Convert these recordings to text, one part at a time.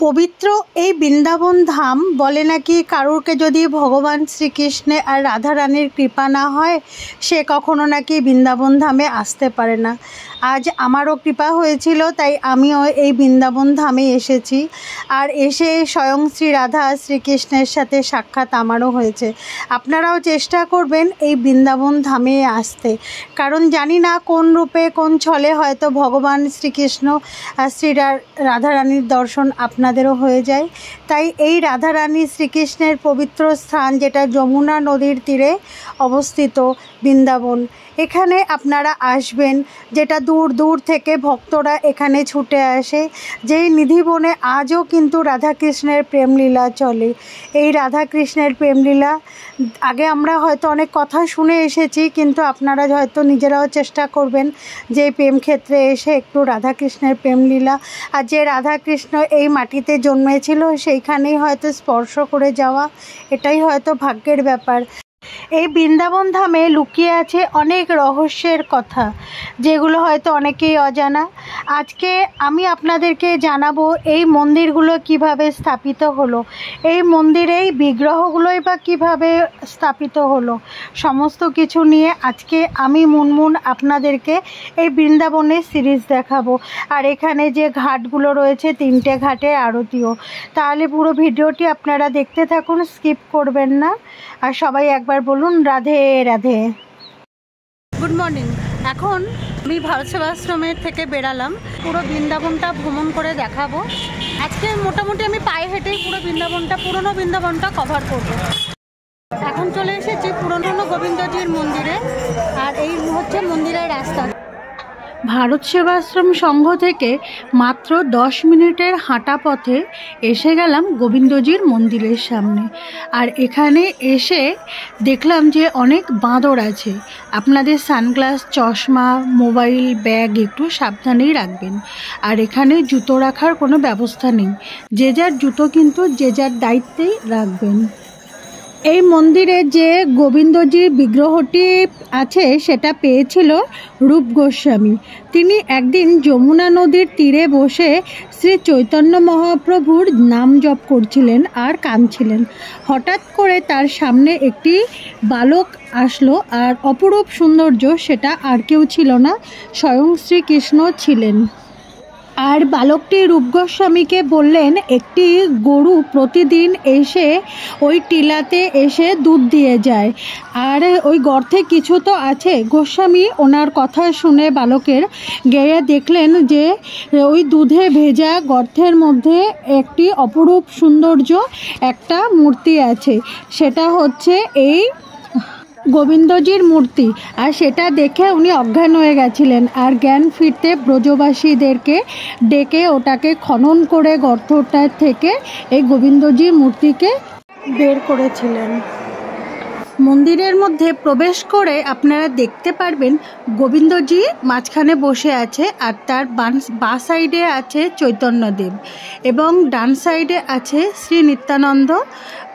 পবিত্র এই বৃন্দাবন ধাম বলে নাকি কারুরকে যদি ভগবান শ্রীকৃষ্ণে আর রাধা রানীর কৃপা না হয় সে কখনো নাকি বৃন্দাবন ধামে আসতে পারে না। আজ আমারও কৃপা হয়েছিল, তাই আমিও এই বৃন্দাবন ধামে এসেছি। আর এসে স্বয়ং শ্রী রাধা শ্রীকৃষ্ণের সাথে সাক্ষাৎ আমারও হয়েছে। আপনারাও চেষ্টা করবেন এই বৃন্দাবন ধামে আসতে, কারণ জানি না কোন রূপে কোন ছলে হয়তো ভগবান শ্রীকৃষ্ণ আর শ্রী রাধারানীর দর্শন আপনাদেরও হয়ে যায়। তাই এই রাধারানী শ্রীকৃষ্ণের পবিত্র স্থান, যেটা যমুনা নদীর তীরে অবস্থিত বৃন্দাবন, এখানে আপনারা আসবেন। যেটা দূর দূর থেকে ভক্তরা এখানে ছুটে আসে। যেই নিধিবনে আজও কিন্তু রাধাকৃষ্ণের প্রেমলীলা চলে। এই রাধাকৃষ্ণের প্রেমলীলা আগে আমরা হয়তো অনেক কথা শুনে এসেছি, কিন্তু আপনারা হয়তো নিজেরাও চেষ্টা করবেন যে প্রেম ক্ষেত্রে এসে একটু রাধাকৃষ্ণের প্রেমলীলা, আর যে রাধাকৃষ্ণ এই মাটিতে জন্মেছিল সেইখানেই হয়তো স্পর্শ করে যাওয়া, এটাই হয়তো ভাগ্যের ব্যাপার। এই বৃন্দাবন ধামে লুকিয়ে আছে অনেক রহস্যের কথা, যেগুলো হয়তো অনেকেই অজানা। আজকে আমি আপনাদেরকে জানাবো এই মন্দিরগুলো কিভাবে স্থাপিত হলো, এই মন্দিরেই বিগ্রহগুলোই বা কিভাবে স্থাপিত হলো, সমস্ত কিছু নিয়ে আজকে আমি মুনমুন আপনাদেরকে এই বৃন্দাবনের সিরিজ দেখাবো। আর এখানে যে ঘাটগুলো রয়েছে, 3টে ঘাটের আরতিও। তাহলে পুরো ভিডিওটি আপনারা দেখতে থাকুন, স্কিপ করবেন না। আর সবাই একবার বলুন রাধে রাধে। Good morning. এখন আমি ভারত সেবাশ্রমের থেকে বেরালাম, পুরো বৃন্দাবনটা ভ্রমণ করে দেখাবো। আজকে মোটামুটি আমি পায়ে হেঁটেই পুরো বৃন্দাবনটা, পুরনো বৃন্দাবনটা কভার করব। এখন চলে এসেছি পুরনো গোবিন্দজির মন্দিরে, আর এই হচ্ছে মন্দিরের রাস্তা। ভারত সেবাশ্রম সংঘ থেকে মাত্র 10 মিনিটের হাঁটা পথে এসে গেলাম গোবিন্দজির মন্দিরের সামনে। আর এখানে এসে দেখলাম যে অনেক বাঁদর আছে। আপনাদের সানগ্লাস, চশমা, মোবাইল, ব্যাগ একটু সাবধানেই রাখবেন। আর এখানে জুতো রাখার কোনো ব্যবস্থা নেই, যে যার জুতো কিন্তু যে যার দায়িত্বেই রাখবেন। এই মন্দিরে যে গোবিন্দজির বিগ্রহটি আছে সেটা পেয়েছিল রূপ গোস্বামী। তিনি একদিন যমুনা নদীর তীরে বসে শ্রী চৈতন্য মহাপ্রভুর নাম জপ করছিলেন আর কাঁদছিলেন। হঠাৎ করে তার সামনে একটি বালক আসলো, আর অপরূপ সৌন্দর্য, সেটা আর কেউ ছিল না, স্বয়ং শ্রীকৃষ্ণ ছিলেন। আর বালকটি রূপ গোস্বামীকে বললেন একটি গরু প্রতিদিন এসে ওই টিলাতে এসে দুধ দিয়ে যায়, আর ওই গর্তে কিছু তো আছে। গোস্বামী ওনার কথা শুনে বালকের গিয়ে দেখলেন যে ওই দুধে ভেজা গর্তের মধ্যে একটি অপরূপ সৌন্দর্য একটা মূর্তি আছে, সেটা হচ্ছে এই গোবিন্দজির মূর্তি। আর সেটা দেখে উনি অজ্ঞান হয়ে গেছিলেন, আর জ্ঞান ফিরতে ব্রজবাসীদেরকে ডেকে ওটাকে খনন করে গর্তটার থেকে এই গোবিন্দজির মূর্তিকে বের করেছিলেন। মন্দিরের মধ্যে প্রবেশ করে আপনারা দেখতে পারবেন গোবিন্দজি মাঝখানে বসে আছে, আর তার বাঁ সাইডে আছে চৈতন্যদেব, এবং ডান সাইডে আছে শ্রী নিত্যানন্দ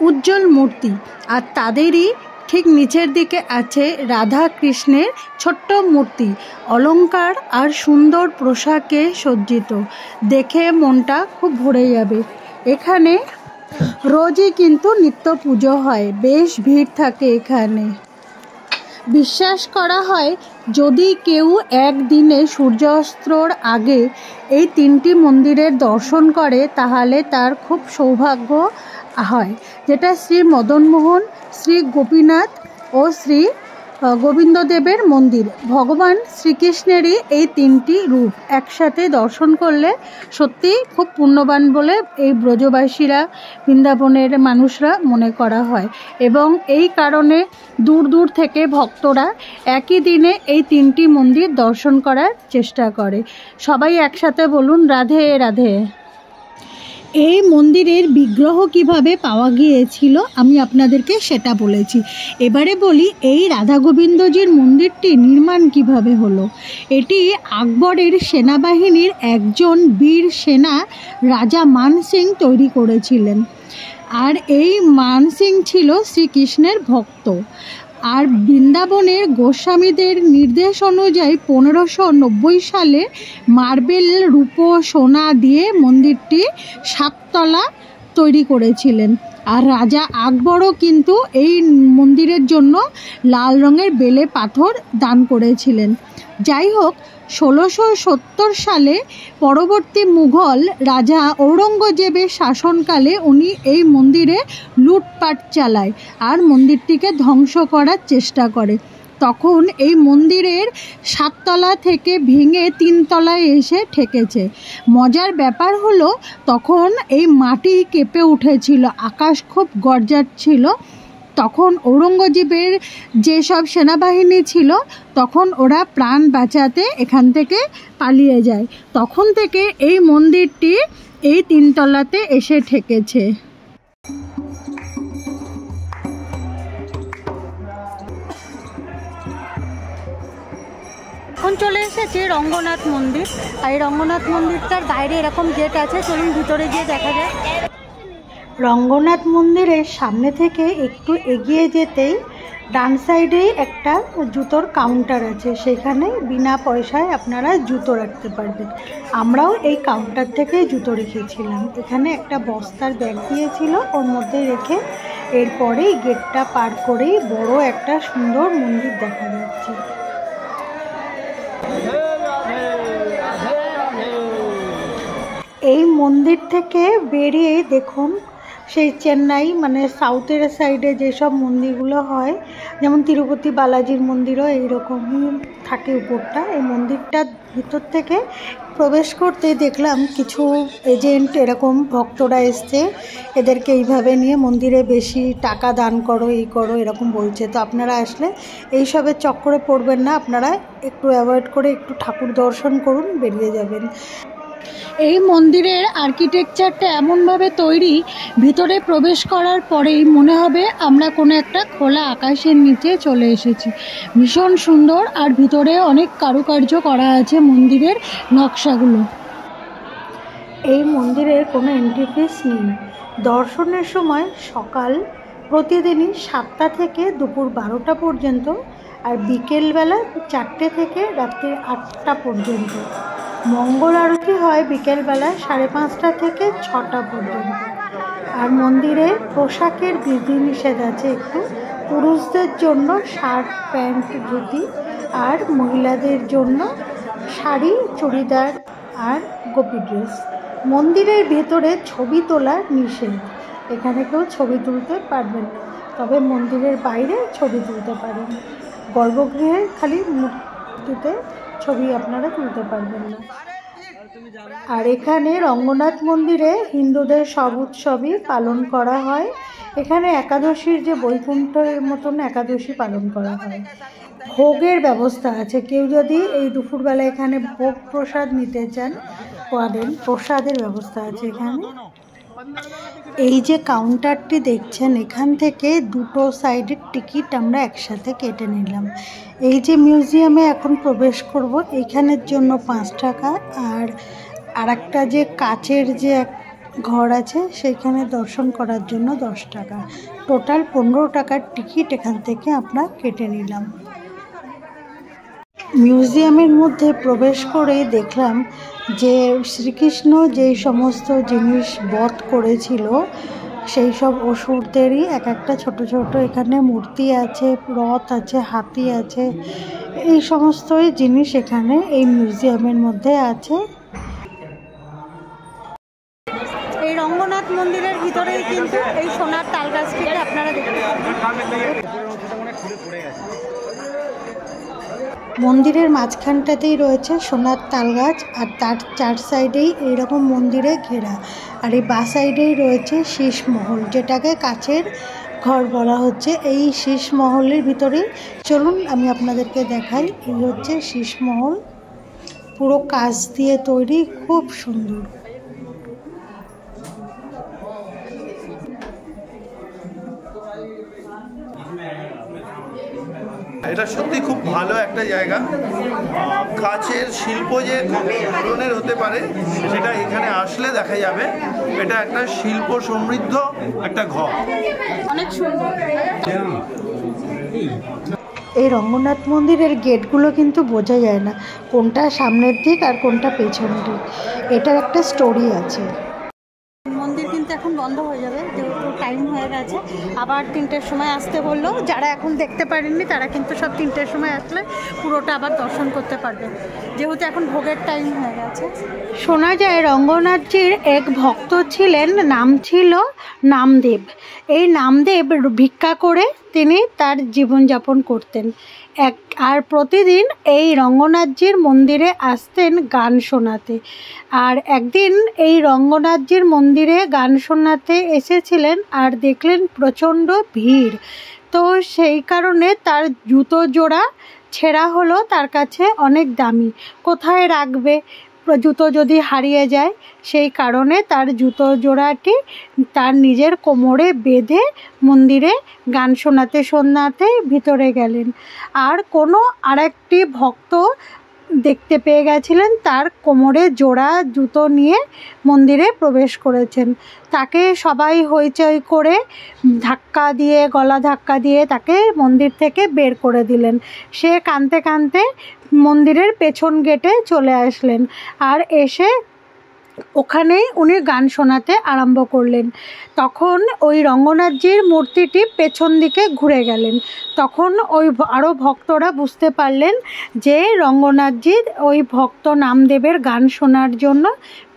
উজ্জ্বল মূর্তি। আর তাদেরই ঠিক নিচের দিকে আছে রাধা কৃষ্ণের ছোট্ট মূর্তি, অলংকার আর সুন্দর পোশাকে সজ্জিত। দেখে মনটা খুব ভরে যাবে। এখানে রোজই কিন্তু নিত্য পুজো হয়, বেশ ভিড় থাকে এখানে। বিশ্বাস করা হয় যদি কেউ একদিনে সূর্যাস্তর আগে এই 3টি মন্দিরের দর্শন করে তাহলে তার খুব সৌভাগ্য হয়, যেটা শ্রী মদনমোহন, শ্রী গোপীনাথ ও শ্রী গোবিন্দদেবের মন্দির। ভগবান শ্রীকৃষ্ণেরই এই 3টি রূপ একসাথে দর্শন করলে সত্যিই খুব পুণ্যবান বলে এই ব্রজবাসীরা, বৃন্দাবনের মানুষরা মনে করা হয়। এবং এই কারণে দূর দূর থেকে ভক্তরা একই দিনে এই 3টি মন্দির দর্শন করার চেষ্টা করে। সবাই একসাথে বলুন রাধে রাধে। এই মন্দিরের বিগ্রহ কিভাবে পাওয়া গিয়েছিল আমি আপনাদেরকে সেটা বলেছি। এবারে বলি এই রাধা গোবিন্দজির মন্দিরটি নির্মাণ কিভাবে হলো। এটি আকবরের সেনাবাহিনীর একজন বীর সেনা রাজা মান সিং তৈরি করেছিলেন। আর এই মান সিং ছিল শ্রীকৃষ্ণের ভক্ত। আর বৃন্দাবনের গোস্বামীদের নির্দেশ অনুযায়ী 1590 সালে মার্বেল, রূপো, সোনা দিয়ে মন্দিরটি সাততলা তৈরি করেছিলেন। আর রাজা আকবরও কিন্তু এই মন্দিরের জন্য লাল রঙের বেলে পাথর দান করেছিলেন। যাই হোক, 1670 সালে পরবর্তী মুঘল রাজা ঔরঙ্গজেবের শাসনকালে উনি এই মন্দিরে লুটপাট চালায় আর মন্দিরটিকে ধ্বংস করার চেষ্টা করে। তখন এই মন্দিরের 7 তলা থেকে ভেঙে 3 তলায় এসে ঠেকেছে। মজার ব্যাপার হলো, তখন এই মাটি কেঁপে উঠেছিল, আকাশ খুব গর্জাচ্ছিল। তখন ঔরঙ্গজেবের যেসব সেনাবাহিনী ছিল, তখন ওরা প্রাণ বাঁচাতে এখান থেকে পালিয়ে যায়। তখন থেকে এই মন্দিরটি এই 3 তলাতে এসে ঠেকেছে। এখন চলে এসেছে রঙ্গনাথ মন্দির। আর এই রঙ্গনাথ মন্দিরটার বাইরে এরকম গেট আছে, চলুন ভিতরে গিয়ে দেখা যায়। রঙ্গনাথ মন্দিরের সামনে থেকে একটু এগিয়ে যেতেই ডান সাইডেই একটা জুতোর কাউন্টার আছে, সেখানে বিনা পয়সায় আপনারা জুতো রাখতে পারবেন। আমরাও এই কাউন্টার থেকে জুতো রেখেছিলাম। এখানে একটা বস্তার ব্যাগ দিয়েছিল, ওর মধ্যে রেখে এরপরেই গেটটা পার করেই বড় একটা সুন্দর মন্দির দেখা যাচ্ছে। এই মন্দির থেকে বেরিয়ে দেখুন, সেই চেন্নাই মানে সাউথের সাইডে যেসব মন্দিরগুলো হয়, যেমন তিরুপতি বালাজির মন্দিরও এইরকমই থাকে উপরটা। এই মন্দিরটার ভিতর থেকে প্রবেশ করতে দেখলাম কিছু এজেন্ট এরকম ভক্তরা এসছে, এদেরকে এইভাবে নিয়ে মন্দিরে বেশি টাকা দান করো, এই করো, এরকম বলছে। তো আপনারা আসলে এইসবের চক্করে পড়বেন না, আপনারা একটু অ্যাভয়েড করে একটু ঠাকুর দর্শন করুন, বেরিয়ে যাবেন। এই মন্দিরের আর্কিটেকচারটা এমনভাবে তৈরি, ভিতরে প্রবেশ করার পরেই মনে হবে আমরা কোনো একটা খোলা আকাশের নিচে চলে এসেছি। ভীষণ সুন্দর, আর ভিতরে অনেক কারুকার্য করা আছে মন্দিরের নকশাগুলো। এই মন্দিরের কোনো এন্ট্রি ফিস নেই। দর্শনের সময় সকাল প্রতিদিনই 7টা থেকে দুপুর 12টা পর্যন্ত, আর বিকেলবেলা 4টে থেকে রাত্রি 8টা পর্যন্ত। মঙ্গল আরতি হয় বিকেলবেলা 5:30টা থেকে 6টা পর্যন্ত। আর মন্দিরে পোশাকের বিধিনিষেধ আছে একটু। পুরুষদের জন্য শার্ট, প্যান্ট, ধুতি, আর মহিলাদের জন্য শাড়ি, চুড়িদার আর গোপী ড্রেস। মন্দিরের ভেতরে ছবি তোলা নিষেধ, এখানে কেউ ছবি তুলতে পারবেন না, তবে মন্দিরের বাইরে ছবি তুলতে পারেন। গর্ভগৃহে খালি মূর্তিতে ছবি আপনারা তুলতে পারবেন না। আর এখানে রঙ্গনাথ মন্দিরে হিন্দুদের সব উৎসবই পালন করা হয়। এখানে একাদশীর যে বৈকুণ্ঠের মতন একাদশী পালন করা হয়। ভোগের ব্যবস্থা আছে, কেউ যদি এই দুপুরবেলা এখানে ভোগ প্রসাদ নিতে চান পারেন, প্রসাদের ব্যবস্থা আছে এখানে। এই যে কাউন্টারটি দেখছেন, এখান থেকে দুটো সাইডের টিকিট আমরা একসাথে কেটে নিলাম। এই যে মিউজিয়ামে এখন প্রবেশ করব, এইখানের জন্য 5 টাকা, আর আরেকটা যে কাচের যে ঘর আছে সেইখানে দর্শন করার জন্য 10 টাকা। টোটাল 15 টাকার টিকিট এখান থেকে আমরা কেটে নিলাম। মিউজিয়ামের মধ্যে প্রবেশ করেই দেখলাম যে শ্রীকৃষ্ণ যেই সমস্ত জিনিস বধ করেছিল সেই সব অসুরদেরই এক একটা ছোট ছোট এখানে মূর্তি আছে, রথ আছে, হাতি আছে, এই সমস্তই জিনিস এখানে এই মিউজিয়ামের মধ্যে আছে। এই রঙ্গনাথ মন্দিরের ভিতরেই কিন্তু এই সোনার তাল গাছটিকে আপনারা দেখতে পাবেন। মন্দিরের মাঝখানটাতেই রয়েছে সোনার তাল গাছ, আর তার 4 সাইডেই এইরকম মন্দিরে ঘেরা। আর এই বাঁ সাইডেই রয়েছে শীষমহল, যেটাকে কাচের ঘর বলা হচ্ছে। এই শীষমহলের ভিতরেই চলুন আমি আপনাদেরকে দেখাই। এই হচ্ছে শীষমহল, পুরো কাঁচ দিয়ে তৈরি, খুব সুন্দর। এটা সত্যি খুব ভালো একটা জায়গা। কাচের শিল্প যে ধরনের হতে পারে সেটা এখানে আসলে দেখা যাবে। এটা একটা শিল্প সমৃদ্ধ একটা ঘর, অনেক সুন্দর। এই রঙ্গনাথ মন্দিরের গেটগুলো কিন্তু বোঝা যায় না কোনটা সামনের দিক আর কোনটা পেছন দিক, এটার একটা স্টোরি আছে। কিন্তু এখন বন্ধ হয়ে যাবে, যেহেতু টাইম হয়ে গেছে। আবার 3টের সময় আসতে বললো। যারা এখন দেখতে পারেননি তারা কিন্তু সব 3টের সময় আসলে পুরোটা আবার দর্শন করতে পারবে, যেহেতু এখন ভোগের টাইম হয়ে গেছে। শোনা যায় রঙ্গনাথজির এক ভক্ত ছিলেন, নাম ছিল নামদেব। এই নামদেব ভিক্ষা করে তিনি তার জীবনযাপন করতেন। আর প্রতিদিন এই রঙ্গনাথজির মন্দিরে আসতেন গান শোনাতে। আর একদিন এই রঙ্গনাথজির মন্দিরে গান শোনাতে এসেছিলেন আর দেখলেন প্রচণ্ড ভিড়। তো সেই কারণে তার জুতো জোড়া ছেঁড়া হলো, তার কাছে অনেক দামি, কোথায় রাখবে জুতো যদি হারিয়ে যায়। সেই কারণে তার জুতো জোড়াটি তার নিজের কোমরে বেঁধে মন্দিরে গান শোনাতে শোনাতে ভিতরে গেলেন। আর কোনো আরেকটি ভক্ত দেখতে পেয়ে গেছিলেন, তার কোমরে জোড়া জুতো নিয়ে মন্দিরে প্রবেশ করেছেন। তাকে সবাই হইচই করে ধাক্কা দিয়ে, গলা ধাক্কা দিয়ে তাকে মন্দির থেকে বের করে দিলেন। সে কাঁদতে কাঁদতে মন্দিরের পেছন গেটে চলে আসলেন। আর এসে ওখানেই উনি গান শোনাতে আরম্ভ করলেন। তখন ওই রঙ্গনাথজির মূর্তিটি পেছন দিকে ঘুরে গেলেন। তখন ওই আরও ভক্তরা বুঝতে পারলেন যে রঙ্গনাথজি ওই ভক্ত নামদেবের গান শোনার জন্য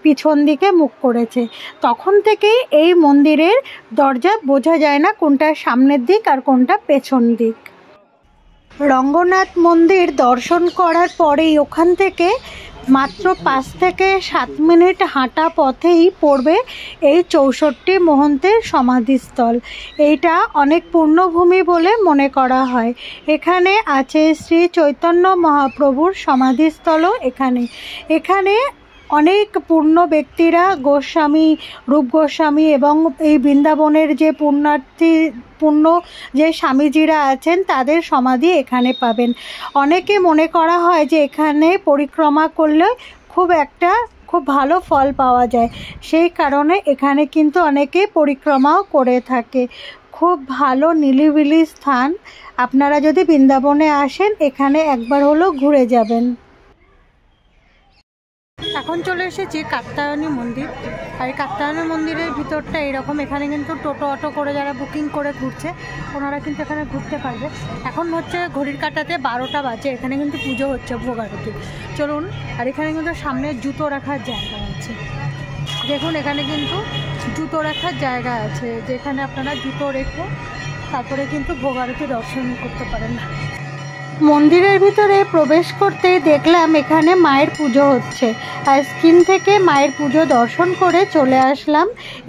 পিছন দিকে মুখ করেছে। তখন থেকেই এই মন্দিরের দরজা বোঝা যায় না কোনটা সামনের দিক আর কোনটা পেছন দিক। রঙ্গনাথ মন্দির দর্শন করার পরেই ওখান থেকে মাত্র 5 থেকে 7 মিনিট হাঁটা পথেই পড়বে এই 64 মহন্তের সমাধিস্থল। এইটা অনেক পুণ্যভূমি বলে মনে করা হয়। এখানে আছে শ্রী চৈতন্য মহাপ্রভুর সমাধিস্থলও এখানে অনেক পূর্ণ ব্যক্তিরা, গোস্বামী, রূপ গোস্বামী এবং এই বৃন্দাবনের যে পূর্ণ যে স্বামীজিরা আছেন তাদের সমাধি এখানে পাবেন। অনেকে মনে করা হয় যে এখানে পরিক্রমা করলে খুব ভালো ফল পাওয়া যায়। সেই কারণে এখানে কিন্তু অনেকে পরিক্রমাও করে থাকে। খুব ভালো নিরিবিলি স্থান। আপনারা যদি বৃন্দাবনে আসেন এখানে একবার হলেও ঘুরে যাবেন। এখন চলে এসেছি কাত্যায়নী মন্দির। আর এই কাত্যায়নী মন্দিরের ভিতরটা এরকম। এখানে কিন্তু টোটো অটো করে যারা বুকিং করে ঘুরছে ওনারা কিন্তু এখানে ঘুরতে পারবে। এখন হচ্ছে ঘড়ির কাঁটাতে 12টা বাজে। এখানে কিন্তু পুজো হচ্ছে, ভোগ আরতি। চলুন। আর এখানে কিন্তু সামনে জুতো রাখার জায়গা আছে। দেখুন এখানে কিন্তু জুতো রাখার জায়গা আছে, যেখানে আপনারা জুতো রেখে তারপরে কিন্তু ভোগ আরতি দর্শন করতে পারেন। মন্দিরের ভিতরে প্রবেশ করতেই দেখলাম এখানে মায়ের পুজো হচ্ছে। আর স্ক্রিন থেকে মায়ের পুজো দর্শন করে চলে আসলাম।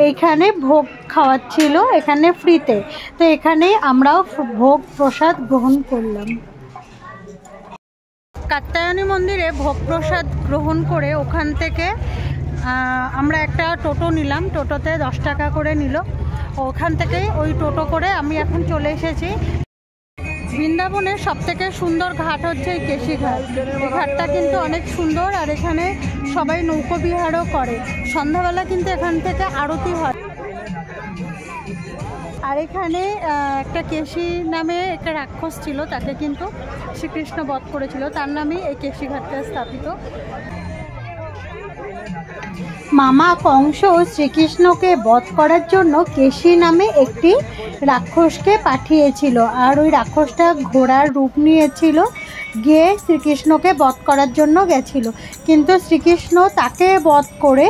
এইখানে ভোগ খাওয়াচ্ছিল এখানে ফ্রিতে। তো এখানে আমরাও ভোগ প্রসাদ গ্রহণ করলাম। কাত্যায়নী মন্দিরে ভোগ প্রসাদ গ্রহণ করে ওখান থেকে আমরা একটা টোটো নিলাম। টোটোতে 10 টাকা করে নিল। ওখান থেকে ওই টোটো করে আমি এখন চলে এসেছি। বৃন্দাবনের সবথেকে সুন্দর ঘাট হচ্ছে এই কেশি ঘাট। এই ঘাটটা কিন্তু অনেক সুন্দর। আর এখানে সবাই নৌকো বিহারও করে। সন্ধ্যাবেলা কিন্তু এখান থেকে আরতি হয়। আর এখানে একটা কেশি নামে একটা রাক্ষস ছিল, তাকে কিন্তু শ্রীকৃষ্ণ বধ করেছিল। তার নামেই এই কেশি ঘাটটা স্থাপিত। মামা কংস শ্রীকৃষ্ণকে বধ করার জন্য কেশি নামে একটি রাক্ষসকে পাঠিয়েছিল। আর ওই রাক্ষসটা ঘোড়ার রূপ নিয়েছিল, গিয়ে শ্রীকৃষ্ণকে বধ করার জন্য গেছিল। কিন্তু শ্রীকৃষ্ণ তাকে বধ করে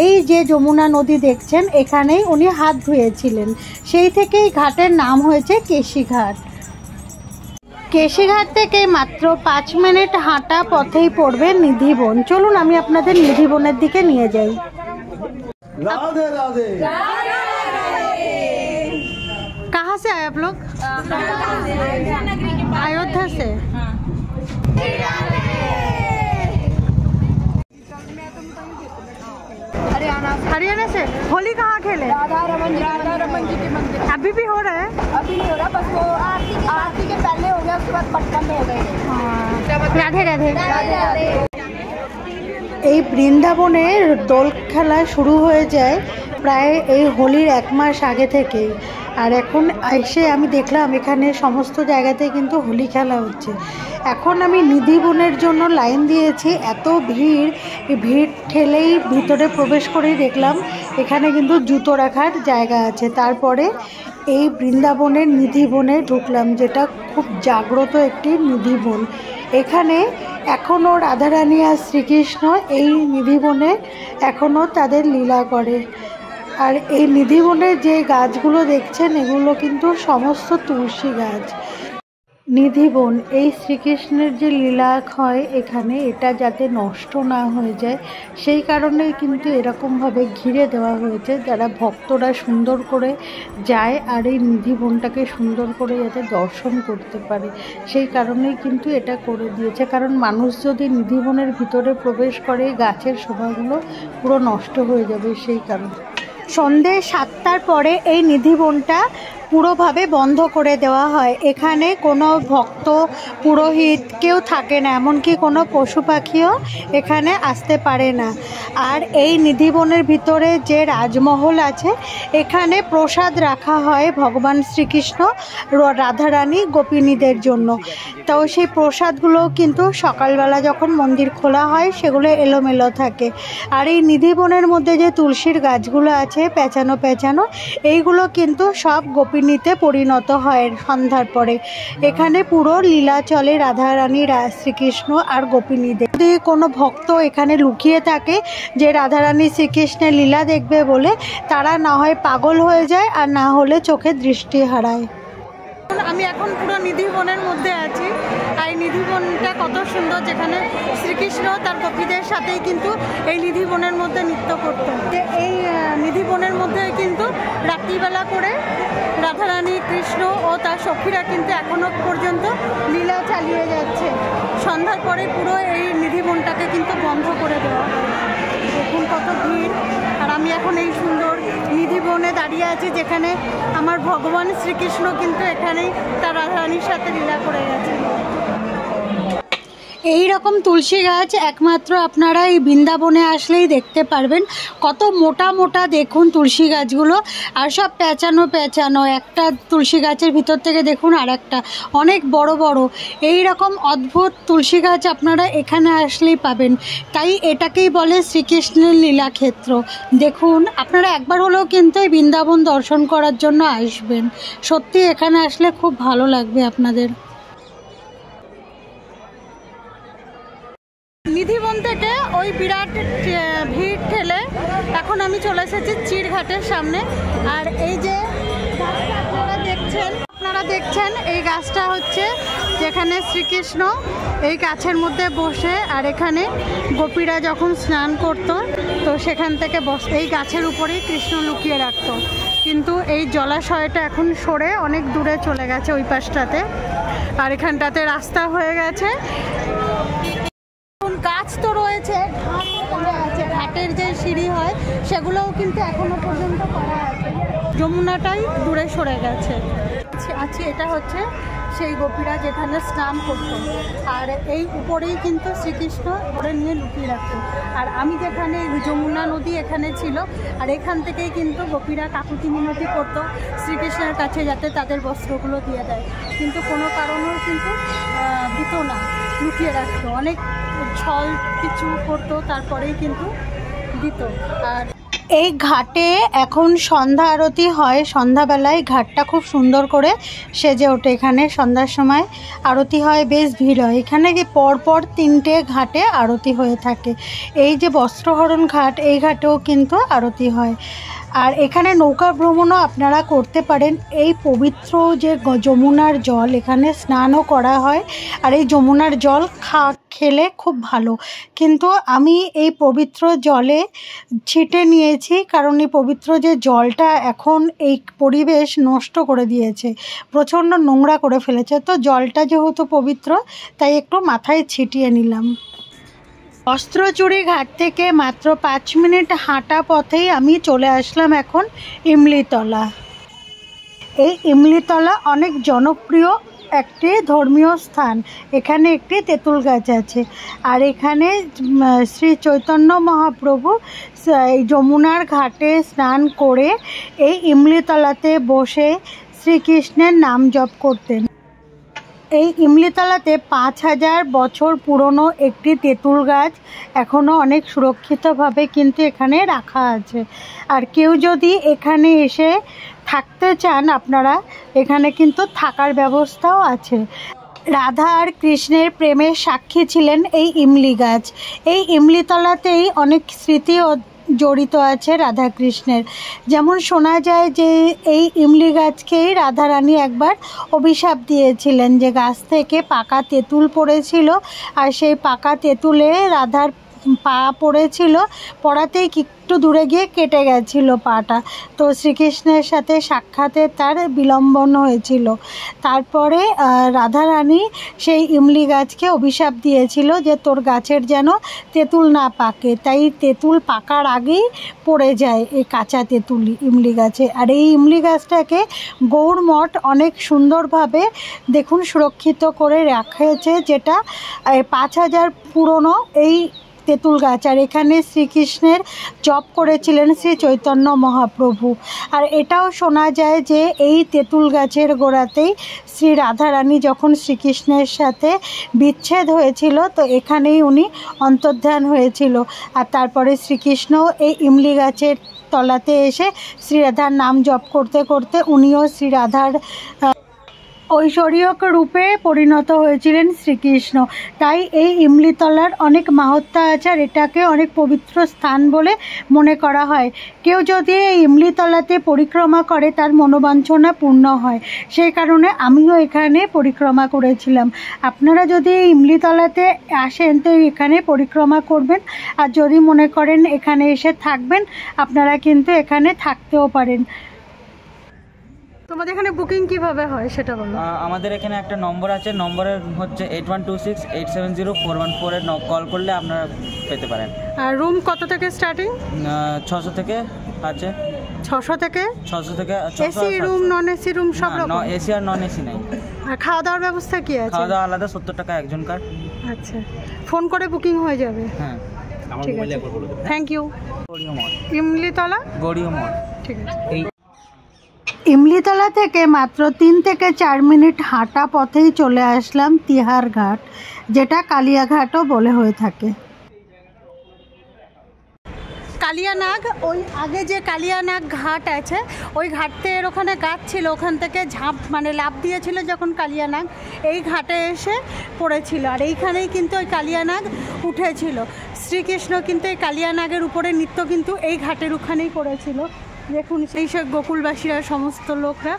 এই যে যমুনা নদী দেখছেন এখানেই উনি হাত ধুয়েছিলেন। সেই থেকেই ঘাটের নাম হয়েছে কেশি ঘাট। কেশিঘাট থেকে মাত্র 5 মিনিট হাঁটা পথেই পড়বে নিধিবন। চলুন আমি আপনাদের নিধিবনের দিকে নিয়ে যাই। राधे राधे। कहाँ से आए आप लोग? अयोध्या से। हरियाणा से। होली कहाँ खेले? राधा रमन जी के मंदिर। अभी भी हो रहा है? अभी नहीं हो रहा, बस वो आरती के पहले हो गया, उसके बाद बंद हो गए। राधे राधे। राधे राधे। এই বৃন্দাবনের দোল খেলা শুরু হয়ে যায় প্রায় এই হোলির 1 মাস আগে থেকেই। আর এখন এসে আমি দেখলাম এখানে সমস্ত জায়গাতে কিন্তু হোলি খেলা হচ্ছে। এখন আমি নিধিবনের জন্য লাইন দিয়েছি, এত ভিড় ঠেলেই ভিতরে প্রবেশ করেই দেখলাম এখানে কিন্তু জুতো রাখার জায়গা আছে। তারপরে এই বৃন্দাবনের নিধিবনে ঢুকলাম, যেটা খুব জাগ্রত একটি নিধিবন। এখানে এখনও রাধারানী আর শ্রীকৃষ্ণ এই নিধিবনে এখনও তাদের লীলা করে। আর এই নিধিবনের যে গাছগুলো দেখছেন এগুলো কিন্তু সমস্ত তুলসী গাছ। নিধিবন এই শ্রীকৃষ্ণের যে লীলা হয় এখানে, এটা যাতে নষ্ট না হয়ে যায় সেই কারণেই কিন্তু এরকমভাবে ঘিরে দেওয়া হয়েছে, যারা ভক্তরা সুন্দর করে যায় আর এই নিধিবনটাকে সুন্দর করে যাতে দর্শন করতে পারে সেই কারণেই কিন্তু এটা করে দিয়েছে। কারণ মানুষ যদি নিধিবনের ভিতরে প্রবেশ করে গাছের শোভাগুলো পুরো নষ্ট হয়ে যাবে সেই কারণে। সন্ধে 7টার পরে এই নিধিবনটা পুরোভাবে বন্ধ করে দেওয়া হয়। এখানে কোনো ভক্ত পুরোহিত কেউ থাকে না, এমনকি কোনো পশু পাখিও এখানে আসতে পারে না। আর এই নিধিবনের ভিতরে যে রাজমহল আছে এখানে প্রসাদ রাখা হয় ভগবান শ্রীকৃষ্ণ রাধারানী গোপিনীদের জন্য। তো সেই প্রসাদগুলো কিন্তু সকালবেলা যখন মন্দির খোলা হয় সেগুলো এলোমেলো থাকে। আর এই নিধিবনের মধ্যে যে তুলসীর গাছগুলো আছে পেঁচানো এইগুলো কিন্তু সব গোপিনীতে পরিণত হয় সন্ধ্যার পরে। এখানে পুরো লীলা চলে রাধারানী শ্রীকৃষ্ণ আর গোপিনীদের। যদি কোনো ভক্ত এখানে লুকিয়ে থাকে যে রাধারানী শ্রীকৃষ্ণের লীলা দেখবে বলে, তারা না হয় পাগল হয়ে যায় আর না হলে চোখে দৃষ্টি হারায়। আমি এখন পুরো নিধিবনের মধ্যে আছি। আর এই নিধিবনটা কত সুন্দর, যেখানে শ্রীকৃষ্ণ তার গোপীদের সাথেই কিন্তু এই নিধিবনের মধ্যে নৃত্য করতেন। এই নিধিবনের মধ্যে কিন্তু রাত্রিবেলা করে রাধারানী কৃষ্ণ ও তার সখীরা কিন্তু এখনো পর্যন্ত লীলা চালিয়ে যাচ্ছে। সন্ধ্যার পরে পুরো এই নিধিবনটাকে কিন্তু বন্ধ করে দেওয়া হয়। দেখুন কত ভিড়। আর আমি এখন এই সুন্দর নিধিবনে দাঁড়িয়ে আছি, যেখানে আমার ভগবান শ্রীকৃষ্ণ কিন্তু এখানেই তার রাধারানীর সাথে লীলা করে গেছে। এই রকম তুলসী গাছ একমাত্র আপনারা এই বৃন্দাবনে আসলেই দেখতে পারবেন। কত মোটা মোটা দেখুন তুলসী গাছগুলো, আর সব পেঁচানো। একটা তুলসী গাছের ভিতর থেকে দেখুন আর একটা অনেক বড় এই রকম অদ্ভুত তুলসী গাছ আপনারা এখানে আসলেই পাবেন। তাই এটাকেই বলে শ্রীকৃষ্ণের লীলাক্ষেত্র। দেখুন আপনারা একবার হলেও কিন্তু এই বৃন্দাবন দর্শন করার জন্য আসবেন। সত্যি এখানে আসলে খুব ভালো লাগবে আপনাদের। নিধিবন থেকে ওই বিরাট ভিড় ঠেলে এখন আমি চলে এসেছি চিরঘাটের সামনে। আর এই যে আপনারা দেখছেন এই গাছটা হচ্ছে যেখানে শ্রীকৃষ্ণ এই গাছের মধ্যে বসে, আর এখানে গোপীরা যখন স্নান করত তো সেখান থেকে এই গাছের উপরেই কৃষ্ণ লুকিয়ে রাখত। কিন্তু এই জলাশয়টা এখন সরে অনেক দূরে চলে গেছে ওই পাশটাতে, আর এখানটাতে রাস্তা হয়ে গেছে। গাছ তো রয়েছে, ঘাটের যে সিঁড়ি হয় সেগুলোও কিন্তু এখনো পর্যন্ত করা আছে। যমুনাটাই দূরে সরে গেছে। এটা হচ্ছে সেই গোপীরা যেখানে স্নান করতো, আর এই উপরেই কিন্তু শ্রীকৃষ্ণ ধরে নিয়ে লুকিয়ে রাখতো। আর আমি যেখানে যমুনা নদী এখানে ছিল, আর এখান থেকেই কিন্তু গোপীরা কাকুতি মিনতি করতো শ্রীকৃষ্ণের কাছে যাতে তাদের বস্ত্রগুলো দিয়ে দেয়, কিন্তু কোনো কারণেও কিন্তু দিত না, লুকিয়ে রাখতো। অনেক ছল কিছু করতো তারপরেই কিন্তু দিত। আর এই ঘাটে এখন সন্ধ্যা আরতি হয়। সন্ধ্যাবেলায় ঘাটটা খুব সুন্দর করে সেজে ওঠে। এখানে সন্ধ্যার সময় আরতি হয়, বেশ ভিড় হয়। এখানে পরপর 3টে ঘাটে আরতি হয়ে থাকে। এই যে বস্ত্রহরণ ঘাট, এই ঘাটেও কিন্তু আরতি হয়। আর এখানে নৌকা ভ্রমণও আপনারা করতে পারেন। এই পবিত্র যে যমুনার জল, এখানে স্নানও করা হয়। আর এই যমুনার জল খেলে খুব ভালো, কিন্তু আমি এই পবিত্র জলে ছিটে নিয়েছি, কারণ এই পবিত্র যে জলটা এখন এই পরিবেশ নষ্ট করে দিয়েছে, প্রচণ্ড নোংরা করে ফেলেছে। তো জলটা যেহেতু পবিত্র তাই একটু মাথায় ছিটিয়ে নিলাম। বস্ত্রচুরি ঘাট থেকে মাত্র 5 মিনিট হাঁটা পথেই আমি চলে আসলাম এখন ইমলিতলা। এই ইমলিতলা অনেক জনপ্রিয় একটি ধর্মীয় স্থান। এখানে একটি তেঁতুল গাছ আছে, আর এখানে শ্রী চৈতন্য মহাপ্রভু এই যমুনার ঘাটে স্নান করে এই ইমলিতলাতে বসে শ্রীকৃষ্ণের নাম জপ করতেন। এই ইমলিতলাতে 5000 বছর পুরনো একটি তেঁতুল গাছ এখনও অনেক সুরক্ষিতভাবে কিন্তু এখানে রাখা আছে। আর কেউ যদি এখানে এসে থাকতে চান আপনারা, এখানে কিন্তু থাকার ব্যবস্থাও আছে। রাধা আর কৃষ্ণের প্রেমের সাক্ষী ছিলেন এই ইমলি গাছ। এই ইমলিতলাতেই অনেক স্মৃতিও জড়িত আছে রাধা কৃষ্ণের। যেমন শোনা যায় যে এই ইমলি গাছকেই রাধারানী একবার অভিশাপ দিয়েছিলেন যে গাছ থেকে পাকা তেঁতুল পড়েছিল, আর সেই পাকা তেঁতুলে রাধার পা পড়েছিল, পড়াতেই একটু দূরে গিয়ে কেটে গেছিল পাটা। তো শ্রীকৃষ্ণের সাথে সাক্ষাতে তার বিলম্বন হয়েছিল। তারপরে রাধারানী সেই ইমলি গাছকে অভিশাপ দিয়েছিল যে তোর গাছের যেন তেঁতুল না পাকে, তাই তেঁতুল পাকার আগেই পড়ে যায় এই কাঁচা তেঁতুল ইমলি গাছে। আর এই ইমলি গাছটাকে গৌড়মঠ অনেক সুন্দরভাবে দেখুন সুরক্ষিত করে রাখেছে, যেটা 5000 পুরনো এই তেঁতুল গাছ। আর এখানে শ্রীকৃষ্ণের জপ করেছিলেন শ্রী চৈতন্য মহাপ্রভু। আর এটাও শোনা যায় যে এই তেঁতুল গাছের গোড়াতেই শ্রী রাধারানী যখন শ্রীকৃষ্ণের সাথে বিচ্ছেদ হয়েছিল, তো এখানেই উনি অন্তর্ধান হয়েছিল। আর তারপরে শ্রীকৃষ্ণ এই ইমলি গাছের তলাতে এসে শ্রী রাধার নাম জপ করতে করতে উনিও শ্রী রাধার ঐশ্বরিক রূপে পরিণত হয়েছিলেন শ্রীকৃষ্ণ। তাই এই ইমলিতলার অনেক মাহাত্ম্য আছে, আর এটাকে অনেক পবিত্র স্থান বলে মনে করা হয়। কেউ যদি এই ইমলিতলাতে পরিক্রমা করে তার মনোবাঞ্ছনা পূর্ণ হয়, সেই কারণে আমিও এখানে পরিক্রমা করেছিলাম। আপনারা যদি এই ইমলিতলাতে আসেন তো এখানে পরিক্রমা করবেন, আর যদি মনে করেন এখানে এসে থাকবেন আপনারা কিন্তু এখানে থাকতেও পারেন। তোমাদের এখানে বুকিং কিভাবে হয় সেটা বলো। আমাদের এখানে একটা নম্বর আছে, নম্বরের হচ্ছে 8126870414 কল করলে আপনারা পেতে পারেন। আর রুম কত থেকে স্টার্টিং? 600 থেকে আছে। 600 থেকে AC room, non AC room সব রকম? এসি আর নন এসি নাই। আর খাওয়া দাওয়ার ব্যবস্থা কি আছে? খাওয়া দাওয়া আলাদা, 70 টাকা একজনকার। আচ্ছা, ফোন করে বুকিং হয়ে যাবে? হ্যাঁ, ঠিক আছে, থ্যাংক ইউ। ইমলিতলা গড়িয়ামঠ, ঠিক আছে। ইমলিতলা থেকে মাত্র 3 থেকে 4 মিনিট হাঁটা পথেই চলে আসলাম তিহার ঘাট, যেটা কালিয়াঘাটও বলে হয়ে থাকে। কালিয়ানাগ, ওই আগে যে কালিয়ানাগ ঘাট আছে ওই ঘাটের ওখানে গাছ ছিল, ওখান থেকে লাফ দিয়েছিল যখন কালিয়ানাগ এই ঘাটে এসে পড়েছিল। আর এইখানেই কিন্তু ওই কালিয়ানাগ উঠেছিল। শ্রীকৃষ্ণ কিন্তু এই কালিয়ানাগের উপরে নৃত্য কিন্তু এই ঘাটের ওখানেই করেছিল। দেখুন সেই সব গোকুলবাসীরা সমস্ত লোকরা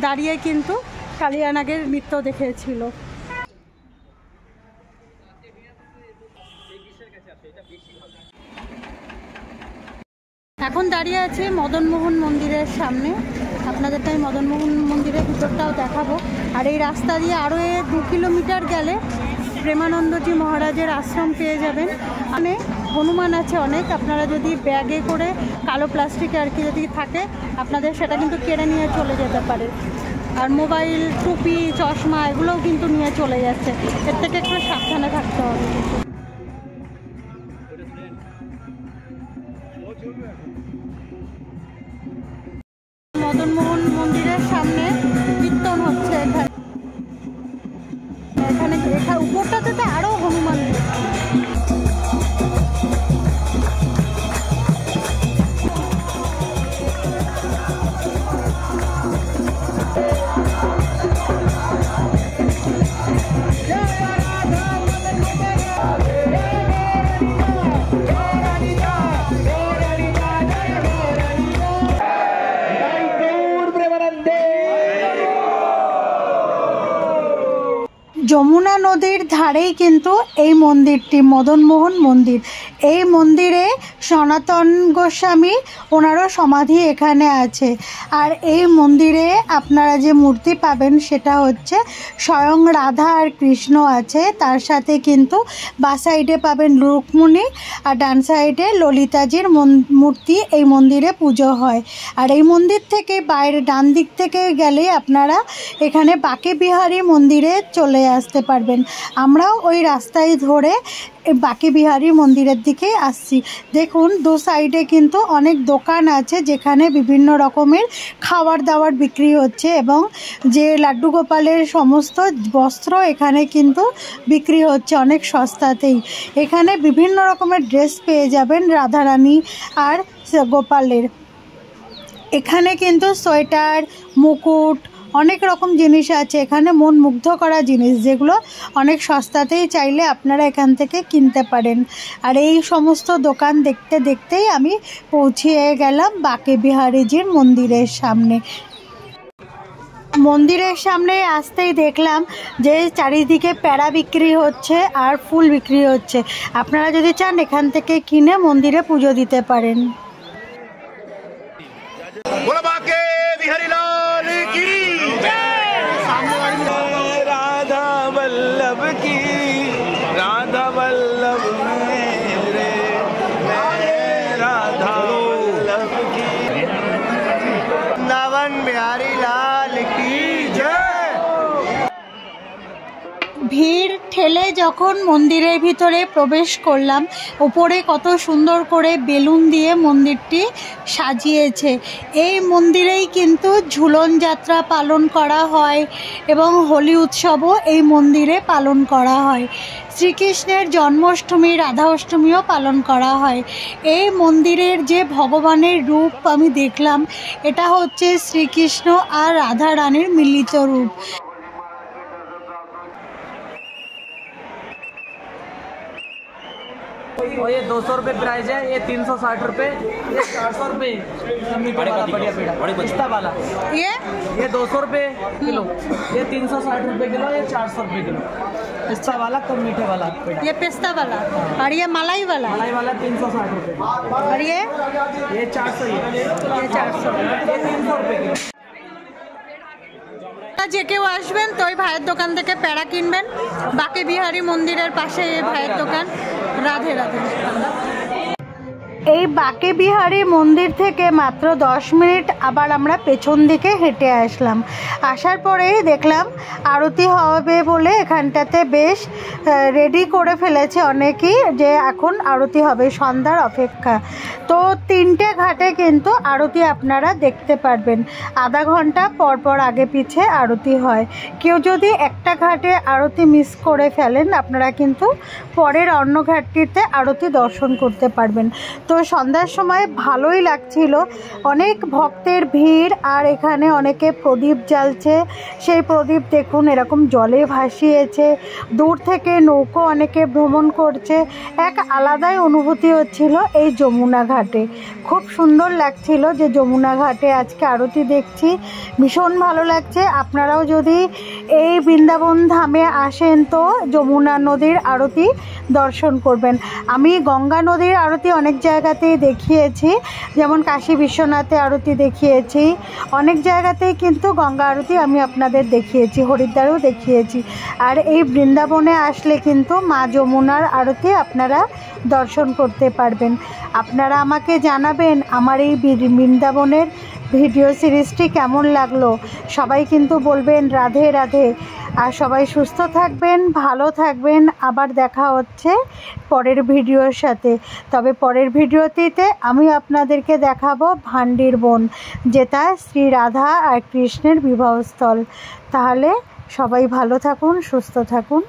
দাঁড়িয়ে কিন্তু কালিয়ানাগের নৃত্য দেখেছিল। এখন দাঁড়িয়ে আছে মদনমোহন মন্দিরের সামনে। আপনাদের তাই মদনমোহন মন্দিরের ভিতরটাও দেখাবো। আর এই রাস্তা দিয়ে আরও 2 কিলোমিটার গেলে প্রেমানন্দজি মহারাজের আশ্রম পেয়ে যাবেন। মানে হনুমান আছে অনেক, আপনারা যদি ব্যাগে করে কালো প্লাস্টিকে আর কি যদি থাকে আপনাদের সেটা কিন্তু কেড়ে নিয়ে চলে যেতে পারে। আর মোবাইল, টুপি, চশমা এগুলোও কিন্তু নিয়ে চলে যাচ্ছে, এর থেকে একটু সাবধানে থাকতে হবে। মদনমোহন মন্দিরের সামনে কীর্তন হচ্ছে। এখানে উপরটাতে তো আরও হনুমান। যমুনা নদীর ধারেই কিন্তু এই মন্দিরটি মদনমোহন মন্দির। এই মন্দিরে সনাতন গোস্বামী ওনারও সমাধি এখানে আছে। আর এই মন্দিরে আপনারা যে মূর্তি পাবেন সেটা হচ্ছে স্বয়ং রাধা আর কৃষ্ণ আছে, তার সাথে কিন্তু বাঁ সাইডে পাবেন রুক্মিণী আর ডান সাইডে ললিতাজির মূর্তি এই মন্দিরে পুজো হয়। আর এই মন্দির থেকে বাইরে ডান দিক থেকে গেলে আপনারা এখানে বাঁকে বিহারী মন্দিরে চলে আসবেন। আসতে পারবেন। আমরাও ওই রাস্তায় ধরে বাঁকে বিহারী মন্দিরের দিকেই আসছি। দেখুন দু সাইডে কিন্তু অনেক দোকান আছে যেখানে বিভিন্ন রকমের খাবার দাবার বিক্রি হচ্ছে এবং যে লাড্ডু গোপালের সমস্ত বস্ত্র এখানে কিন্তু বিক্রি হচ্ছে অনেক সস্তাতেই। এখানে বিভিন্ন রকমের ড্রেস পেয়ে যাবেন রাধারানী আর গোপালের। এখানে কিন্তু সোয়েটার, মুকুট, অনেক রকম জিনিস আছে এখানে, মন মুগ্ধ করা জিনিস যেগুলো অনেক সস্তাতেই চাইলে আপনারা এখান থেকে কিনতে পারেন। আর এই সমস্ত দোকান দেখতে দেখতেই আমি পৌঁছিয়ে গেলাম বাঁকে বিহারীজির মন্দিরের সামনে। মন্দিরের সামনে আসতেই দেখলাম যে চারিদিকে প্যাড়া বিক্রি হচ্ছে আর ফুল বিক্রি হচ্ছে। আপনারা যদি চান এখান থেকে কিনে মন্দিরে পুজো দিতে পারেন। राधा वल्लभ की, राधा वल्लभ मेरे, राधा वल्लभ की, वृंदावन बिहारी लाल की जय। ভিড় ঠেলে যখন মন্দিরের ভিতরে প্রবেশ করলাম, উপরে কত সুন্দর করে বেলুন দিয়ে মন্দিরটি সাজিয়েছে। এই মন্দিরেই কিন্তু ঝুলন যাত্রা পালন করা হয় এবং হোলি উৎসবও এই মন্দিরে পালন করা হয়। শ্রীকৃষ্ণের জন্মাষ্টমী, রাধা অষ্টমীও পালন করা হয়। এই মন্দিরের যে ভগবানের রূপ আমি দেখলাম, এটা হচ্ছে শ্রীকৃষ্ণ আর রাধা রানীর মিলিত রূপ। और ये 200 रुपये प्राइस है, ये 360 रुपये, ये 400 रुपये मीठे वाला बढ़िया पेड़ा, पिस्ता वाला ये 200 रुपये किलो, ये 360 रुपये किलो, ये 400 रुपये किलो पिस्ता वाला, कम मीठे वाला पेड़ा। ये पिस्ता वाला और ये मलाई वाला 360 रुपये और ये 400, ये 400। ये 300 रुपये किलो। যে কেউ আসবেন তো ওই ভাইয়ের দোকান থেকে প্যাড়া কিনবেন। বাঁকে বিহারী মন্দিরের পাশে এই ভাইয়ের দোকান। রাধে রাধে। এই বাঁকে বিহারী মন্দির থেকে মাত্র 10 মিনিট আবার আমরা পেছন দিকে হেঁটে আসলাম। আসার পরেই দেখলাম আরতি হবে বলে এখানটাতে বেশ রেডি করে ফেলেছে অনেকেই, যে এখন আরতি হবে, সন্ধ্যার অপেক্ষা। তো 3টে ঘাটে কিন্তু আরতি আপনারা দেখতে পারবেন। আধা ঘন্টা পর পর আগে পিছে আরতি হয়। কেউ যদি একটা ঘাটে আরতি মিস করে ফেলেন, আপনারা কিন্তু পরের অন্য ঘাটটিতে আরতি দর্শন করতে পারবেন। তো সন্ধ্যার সময় ভালোই লাগছিল, অনেক ভক্তের ভিড় আর এখানে অনেকে প্রদীপ জ্বালছে। সেই প্রদীপ দেখুন এরকম জলে ভাসিয়েছে, দূর থেকে নৌকো অনেকে ভ্রমণ করছে। এক আলাদাই অনুভূতি হচ্ছিল এই যমুনা ঘাটে। খুব সুন্দর লাগছিল যে যমুনা ঘাটে আজকে আরতি দেখছি, ভীষণ ভালো লাগছে। আপনারাও যদি এই বৃন্দাবন ধামে আসেন তো যমুনা নদীর আরতি দর্শন করবেন। আমি গঙ্গা নদীর আরতি অনেক জায়গাতেই দেখিয়েছি, যেমন কাশী বিশ্বনাথে আরতি দেখিয়েছি, অনেক জায়গাতেই কিন্তু গঙ্গা আরতি আমি আপনাদের দেখিয়েছি, হরিদ্বারেও দেখিয়েছি। আর এই বৃন্দাবনে আসলে কিন্তু মা যমুনার আরতি আপনারা দর্শন করতে পারবেন। আপনারা আমাকে জানাবেন আমার এই বৃন্দাবনের ভিডিও সিরিজটি কেমন লাগলো। সবাই কিন্তু বলবেন রাধে রাধে। আর সবাই সুস্থ থাকবেন, ভালো থাকবেন। আবার দেখা হচ্ছে পরের ভিডিওর সাথে। তবে পরের ভিডিওটিতে আমি আপনাদেরকে দেখাবো ভান্ডির বন, যেটা শ্রী রাধা আর কৃষ্ণের বিবাহস্থল। তাহলে সবাই ভালো থাকুন, সুস্থ থাকুন।